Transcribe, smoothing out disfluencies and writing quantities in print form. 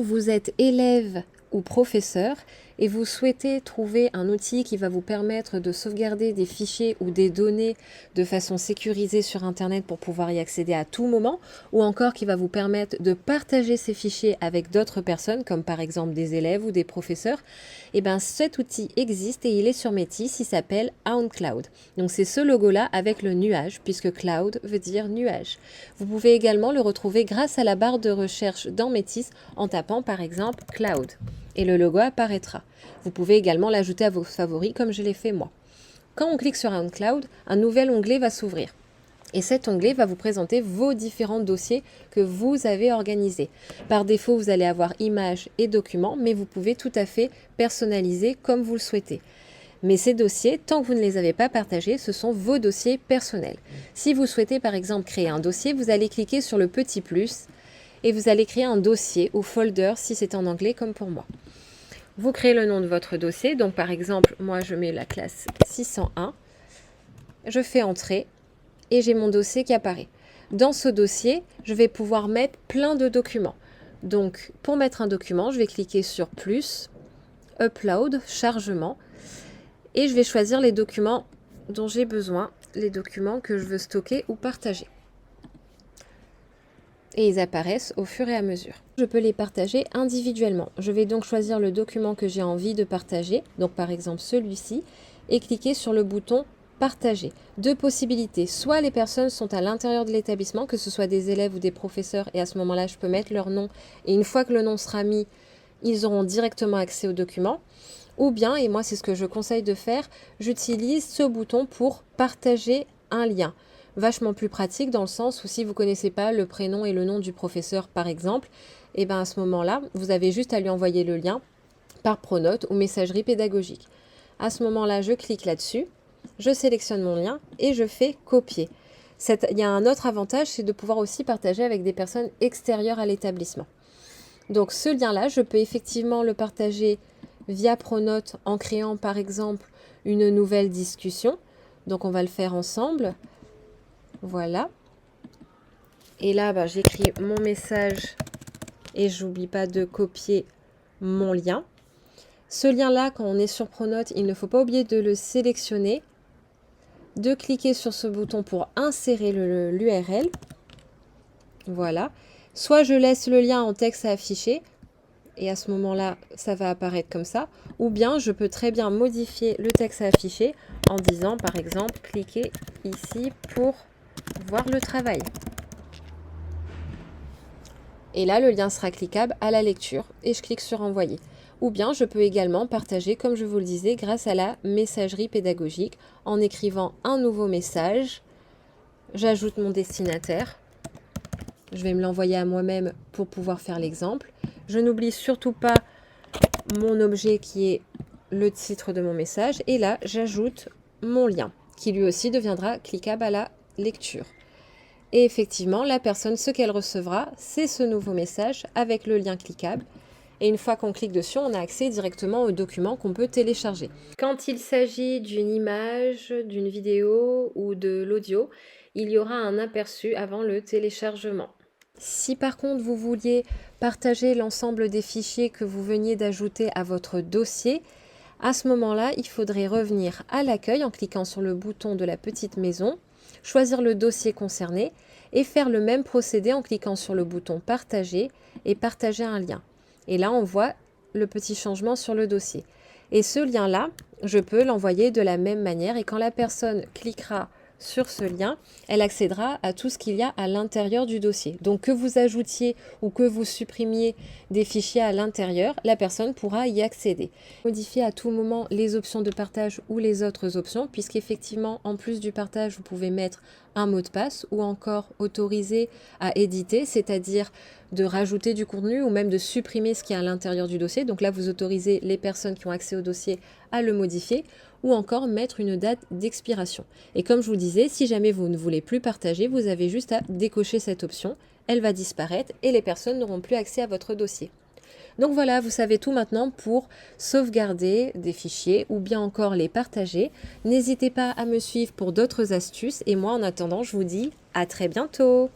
Vous êtes élève ou professeur et vous souhaitez trouver un outil qui va vous permettre de sauvegarder des fichiers ou des données de façon sécurisée sur Internet pour pouvoir y accéder à tout moment, ou encore qui va vous permettre de partager ces fichiers avec d'autres personnes, comme par exemple des élèves ou des professeurs, et bien cet outil existe et il est sur Métis, il s'appelle OnCloud. Donc c'est ce logo-là avec le nuage, puisque cloud veut dire nuage. Vous pouvez également le retrouver grâce à la barre de recherche dans Métis en tapant par exemple cloud. Et le logo apparaîtra. Vous pouvez également l'ajouter à vos favoris comme je l'ai fait moi. Quand on clique sur OnCloud, un nouvel onglet va s'ouvrir. Et cet onglet va vous présenter vos différents dossiers que vous avez organisés. Par défaut, vous allez avoir images et documents, mais vous pouvez tout à fait personnaliser comme vous le souhaitez. Mais ces dossiers, tant que vous ne les avez pas partagés, ce sont vos dossiers personnels. Si vous souhaitez par exemple créer un dossier, vous allez cliquer sur le petit plus et vous allez créer un dossier ou folder si c'est en anglais comme pour moi. Vous créez le nom de votre dossier, donc par exemple, moi je mets la classe 601, je fais entrer et j'ai mon dossier qui apparaît. Dans ce dossier, je vais pouvoir mettre plein de documents. Donc pour mettre un document, je vais cliquer sur plus, upload, chargement, et je vais choisir les documents dont j'ai besoin, les documents que je veux stocker ou partager. Et ils apparaissent au fur et à mesure. Je peux les partager individuellement. Je vais donc choisir le document que j'ai envie de partager, donc par exemple celui-ci, et cliquer sur le bouton partager. Deux possibilités, soit les personnes sont à l'intérieur de l'établissement, que ce soit des élèves ou des professeurs, et à ce moment-là je peux mettre leur nom, et une fois que le nom sera mis, ils auront directement accès au document. Ou bien, et moi c'est ce que je conseille de faire, j'utilise ce bouton pour partager un lien. Vachement plus pratique dans le sens où si vous ne connaissez pas le prénom et le nom du professeur par exemple, et bien à ce moment-là, vous avez juste à lui envoyer le lien par Pronote ou messagerie pédagogique. À ce moment-là, je clique là-dessus, je sélectionne mon lien et je fais copier. Il y a un autre avantage, c'est de pouvoir aussi partager avec des personnes extérieures à l'établissement. Donc ce lien-là, je peux effectivement le partager via Pronote en créant par exemple une nouvelle discussion. Donc on va le faire ensemble. Voilà. Et là, j'écris mon message et j'oublie pas de copier mon lien. Ce lien-là, quand on est sur Pronote, il ne faut pas oublier de le sélectionner, de cliquer sur ce bouton pour insérer l'URL. Voilà. Soit je laisse le lien en texte à afficher, et à ce moment-là, ça va apparaître comme ça. Ou bien, je peux très bien modifier le texte à afficher en disant, par exemple, cliquez ici pour voir le travail. Et là, le lien sera cliquable à la lecture et je clique sur envoyer. Ou bien, je peux également partager, comme je vous le disais, grâce à la messagerie pédagogique en écrivant un nouveau message. J'ajoute mon destinataire. Je vais me l'envoyer à moi-même pour pouvoir faire l'exemple. Je n'oublie surtout pas mon objet qui est le titre de mon message. Et là, j'ajoute mon lien qui lui aussi deviendra cliquable à la lecture. Et effectivement, la personne, ce qu'elle recevra, c'est ce nouveau message avec le lien cliquable. Et une fois qu'on clique dessus, on a accès directement au document qu'on peut télécharger. Quand il s'agit d'une image, d'une vidéo ou de l'audio, il y aura un aperçu avant le téléchargement. Si par contre vous vouliez partager l'ensemble des fichiers que vous veniez d'ajouter à votre dossier, à ce moment-là, il faudrait revenir à l'accueil en cliquant sur le bouton de la petite maison, choisir le dossier concerné et faire le même procédé en cliquant sur le bouton partager et partager un lien. Et là, on voit le petit changement sur le dossier. Et ce lien-là, je peux l'envoyer de la même manière et quand la personne cliquera sur ce lien, elle accédera à tout ce qu'il y a à l'intérieur du dossier. Donc que vous ajoutiez ou que vous supprimiez des fichiers à l'intérieur, la personne pourra y accéder. Modifier à tout moment les options de partage ou les autres options, puisqu'effectivement, en plus du partage, vous pouvez mettre un mot de passe ou encore autoriser à éditer, c'est-à-dire de rajouter du contenu ou même de supprimer ce qui est à l'intérieur du dossier. Donc là, vous autorisez les personnes qui ont accès au dossier à le modifier ou encore mettre une date d'expiration. Et comme je vous disais, si jamais vous ne voulez plus partager, vous avez juste à décocher cette option, elle va disparaître et les personnes n'auront plus accès à votre dossier. Donc voilà, vous savez tout maintenant pour sauvegarder des fichiers ou bien encore les partager. N'hésitez pas à me suivre pour d'autres astuces et moi en attendant, je vous dis à très bientôt.